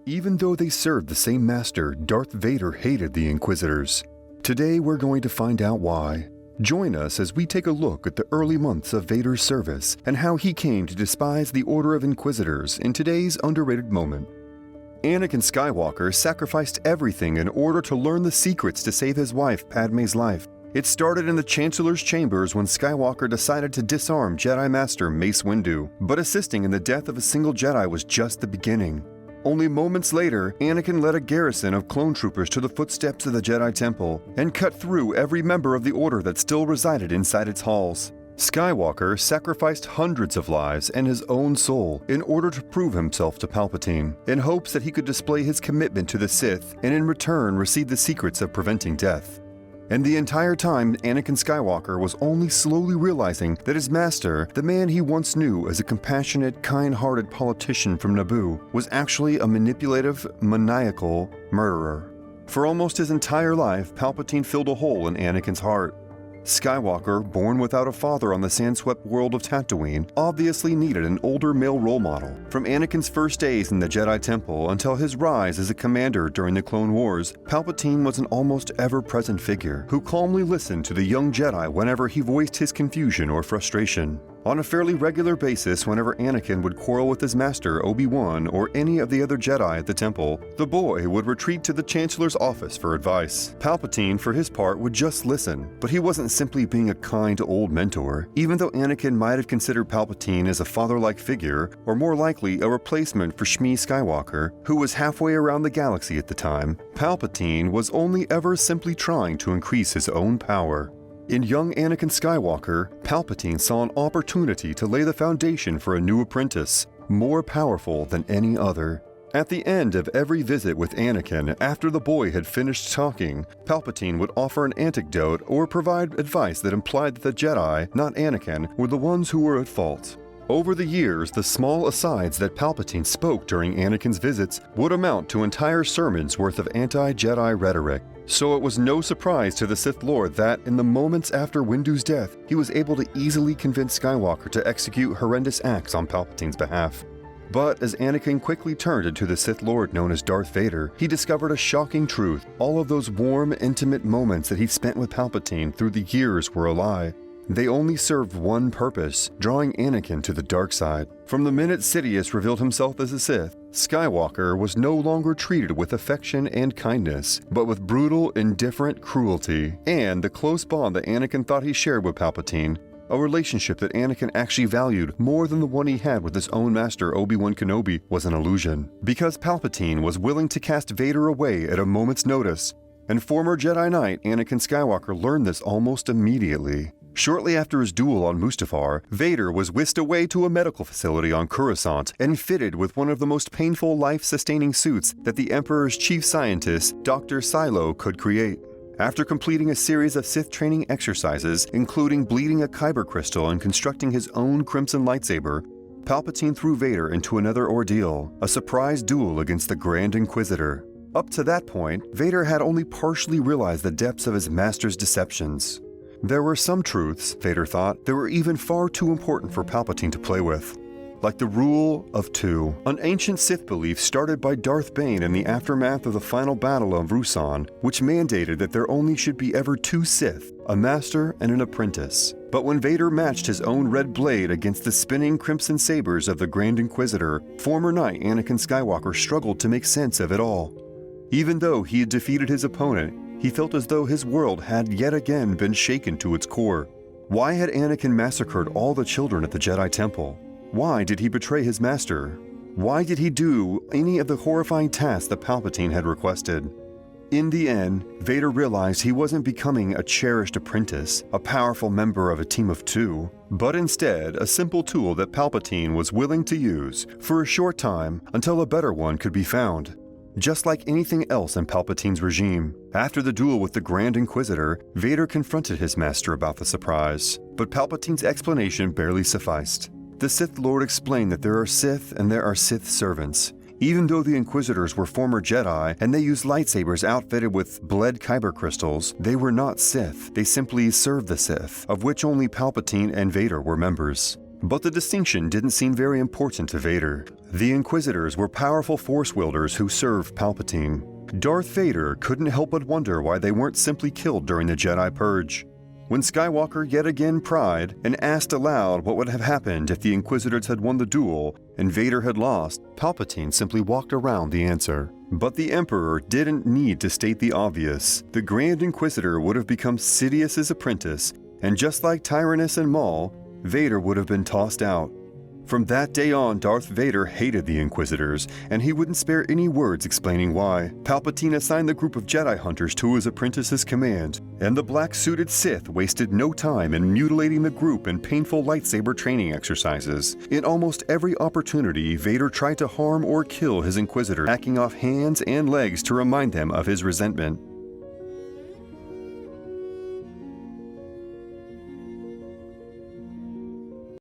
Even though they served the same master, Darth Vader hated the Inquisitors. Today we're going to find out why. Join us as we take a look at the early months of Vader's service and how he came to despise the Order of Inquisitors in today's underrated moment. Anakin Skywalker sacrificed everything in order to learn the secrets to save his wife Padme's life. It started in the Chancellor's chambers when Skywalker decided to disarm Jedi Master Mace Windu, but assisting in the death of a single Jedi was just the beginning. Only moments later, Anakin led a garrison of clone troopers to the footsteps of the Jedi Temple and cut through every member of the Order that still resided inside its halls. Skywalker sacrificed hundreds of lives and his own soul in order to prove himself to Palpatine, in hopes that he could display his commitment to the Sith and in return receive the secrets of preventing death. And the entire time, Anakin Skywalker was only slowly realizing that his master, the man he once knew as a compassionate, kind-hearted politician from Naboo, was actually a manipulative, maniacal murderer. For almost his entire life, Palpatine filled a hole in Anakin's heart. Skywalker, born without a father on the sand-swept world of Tatooine, obviously needed an older male role model. From Anakin's first days in the Jedi Temple until his rise as a commander during the Clone Wars, Palpatine was an almost ever-present figure who calmly listened to the young Jedi whenever he voiced his confusion or frustration. On a fairly regular basis, whenever Anakin would quarrel with his master Obi-Wan or any of the other Jedi at the temple, the boy would retreat to the Chancellor's office for advice. Palpatine, for his part, would just listen, but he wasn't simply being a kind old mentor. Even though Anakin might have considered Palpatine as a father-like figure, or more likely a replacement for Shmi Skywalker, who was halfway around the galaxy at the time, Palpatine was only ever simply trying to increase his own power. In young Anakin Skywalker, Palpatine saw an opportunity to lay the foundation for a new apprentice, more powerful than any other. At the end of every visit with Anakin, after the boy had finished talking, Palpatine would offer an anecdote or provide advice that implied that the Jedi, not Anakin, were the ones who were at fault. Over the years, the small asides that Palpatine spoke during Anakin's visits would amount to entire sermons worth of anti-Jedi rhetoric. So it was no surprise to the Sith Lord that, in the moments after Windu's death, he was able to easily convince Skywalker to execute horrendous acts on Palpatine's behalf. But as Anakin quickly turned into the Sith Lord known as Darth Vader, he discovered a shocking truth. All of those warm, intimate moments that he'd spent with Palpatine through the years were a lie. They only served one purpose, drawing Anakin to the dark side. From the minute Sidious revealed himself as a Sith, Skywalker was no longer treated with affection and kindness, but with brutal, indifferent cruelty. And the close bond that Anakin thought he shared with Palpatine, a relationship that Anakin actually valued more than the one he had with his own master Obi-Wan Kenobi, was an illusion. Because Palpatine was willing to cast Vader away at a moment's notice, and former Jedi Knight Anakin Skywalker learned this almost immediately. Shortly after his duel on Mustafar, Vader was whisked away to a medical facility on Coruscant and fitted with one of the most painful life-sustaining suits that the Emperor's chief scientist, Dr. Silo, could create. After completing a series of Sith training exercises, including bleeding a kyber crystal and constructing his own crimson lightsaber, Palpatine threw Vader into another ordeal, a surprise duel against the Grand Inquisitor. Up to that point, Vader had only partially realized the depths of his master's deceptions. There were some truths, Vader thought, that were even far too important for Palpatine to play with. Like the Rule of Two, an ancient Sith belief started by Darth Bane in the aftermath of the final battle of Ruusan, which mandated that there only should be ever two Sith, a master and an apprentice. But when Vader matched his own red blade against the spinning crimson sabers of the Grand Inquisitor, former Knight Anakin Skywalker struggled to make sense of it all. Even though he had defeated his opponent, he felt as though his world had yet again been shaken to its core. Why had Anakin massacred all the children at the Jedi Temple? Why did he betray his master? Why did he do any of the horrifying tasks that Palpatine had requested? In the end, Vader realized he wasn't becoming a cherished apprentice, a powerful member of a team of two, but instead a simple tool that Palpatine was willing to use for a short time until a better one could be found. Just like anything else in Palpatine's regime, after the duel with the Grand Inquisitor, Vader confronted his master about the surprise, but Palpatine's explanation barely sufficed. The Sith Lord explained that there are Sith and there are Sith servants. Even though the Inquisitors were former Jedi and they used lightsabers outfitted with bled kyber crystals, they were not Sith. They simply served the Sith, of which only Palpatine and Vader were members. But the distinction didn't seem very important to Vader. The Inquisitors were powerful Force wielders who served Palpatine. Darth Vader couldn't help but wonder why they weren't simply killed during the Jedi Purge. When Skywalker yet again pried and asked aloud what would have happened if the Inquisitors had won the duel and Vader had lost, Palpatine simply walked around the answer. But the Emperor didn't need to state the obvious. The Grand Inquisitor would have become Sidious's apprentice, and just like Tyrannus and Maul, Vader would have been tossed out. From that day on, Darth Vader hated the Inquisitors, and he wouldn't spare any words explaining why. Palpatine assigned the group of Jedi hunters to his apprentice's command, and the black-suited Sith wasted no time in mutilating the group in painful lightsaber training exercises. In almost every opportunity, Vader tried to harm or kill his Inquisitor, hacking off hands and legs to remind them of his resentment.